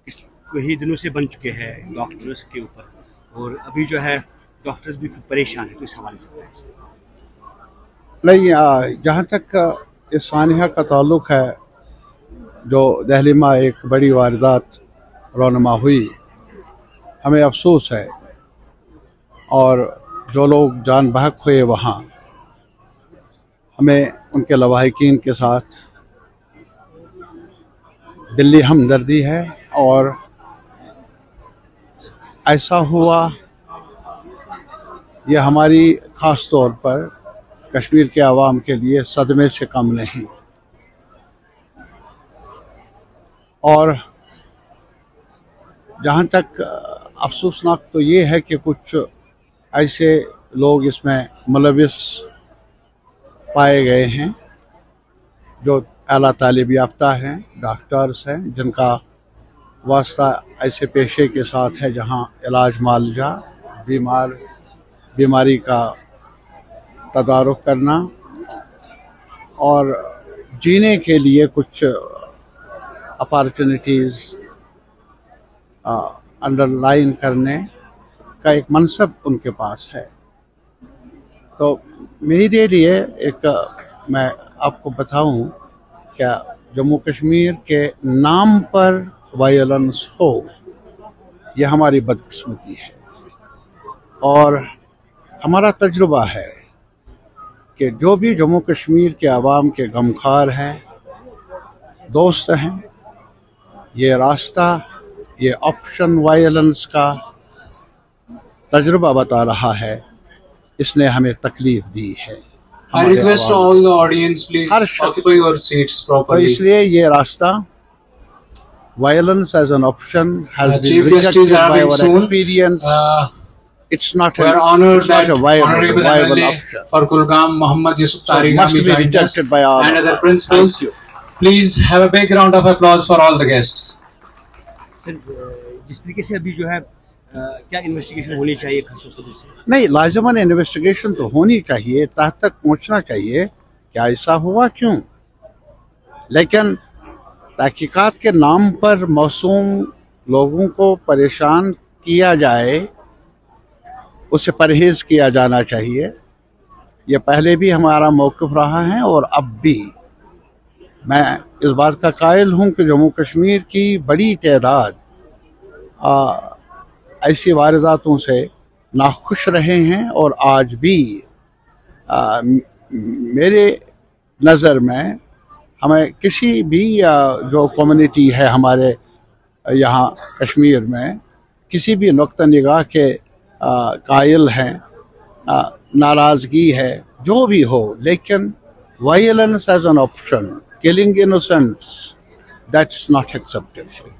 कई दिनों से बन चुके हैं डॉक्टर्स के ऊपर, और अभी जो है डॉक्टर्स भी खुद परेशान है। तो इस हवाले से नहीं, जहाँ तक इस सानिया का ताल्लुक़ है, जो दिल्ली में एक बड़ी वारदात रौनमा हुई, हमें अफसोस है। और जो लोग जान बहक हुए वहाँ, हमें उनके लवाहिकीन के साथ दिली हमदर्दी है। और ऐसा हुआ, यह हमारी ख़ास तौर पर कश्मीर के आवाम के लिए सदमे से कम नहीं। और जहाँ तक अफसोसनाक तो ये है कि कुछ ऐसे लोग इसमें मुलविस पाए गए हैं जो आला तालीम याफ्ता हैं, डॉक्टर्स हैं, जिनका वास्ता ऐसे पेशे के साथ है जहाँ इलाज मालजा, बीमारी का तदारुक करना और जीने के लिए कुछ अपॉर्चुनिटीज़ अंडरलाइन करने का एक मनसब उनके पास है। तो मेरे लिए मैं आपको बताऊं, क्या जम्मू कश्मीर के नाम पर वायलेंस हो, यह हमारी बदकिस्मती है। और हमारा तजुर्बा है कि जो भी जम्मू कश्मीर के आवाम के गमखार हैं, दोस्त हैं, ये रास्ता, ये ऑप्शन वायलेंस का तजुर्बा बता रहा है, इसने हमें तकलीफ दी है। I request all the audience, please occupy your seats properly. तो इसलिए ये रास्ता violence as an option has been rejected by our experience. It's not we are honored that a viable Honorable option. For Kulgam Muhammad Yusuf Tariq must be rejected by all and other principals. Please have a big round of applause for all the guests. Sir, जिस तरीके से अभी जो है क्या investigation होनी चाहिए खर्चों से? नहीं, लाजमन इन्वेस्टिगेशन तो होनी चाहिए, तह तक पहुंचना चाहिए क्या ऐसा हुआ क्यों। लेकिन तहकीकात के नाम पर मासूम लोगों को परेशान किया जाए, उससे परहेज़ किया जाना चाहिए। ये पहले भी हमारा मौक़िफ़ रहा है और अब भी। मैं इस बात का कायल हूँ कि जम्मू कश्मीर की बड़ी तादाद ऐसी वारदातों से नाखुश रहे हैं। और आज भी मेरे नज़र में हमें किसी भी जो कम्युनिटी है हमारे यहाँ कश्मीर में, किसी भी नुक्ता निगाह के कायल हैं, नाराज़गी है, जो भी हो, लेकिन violence as an option, killing innocents, that's not acceptable.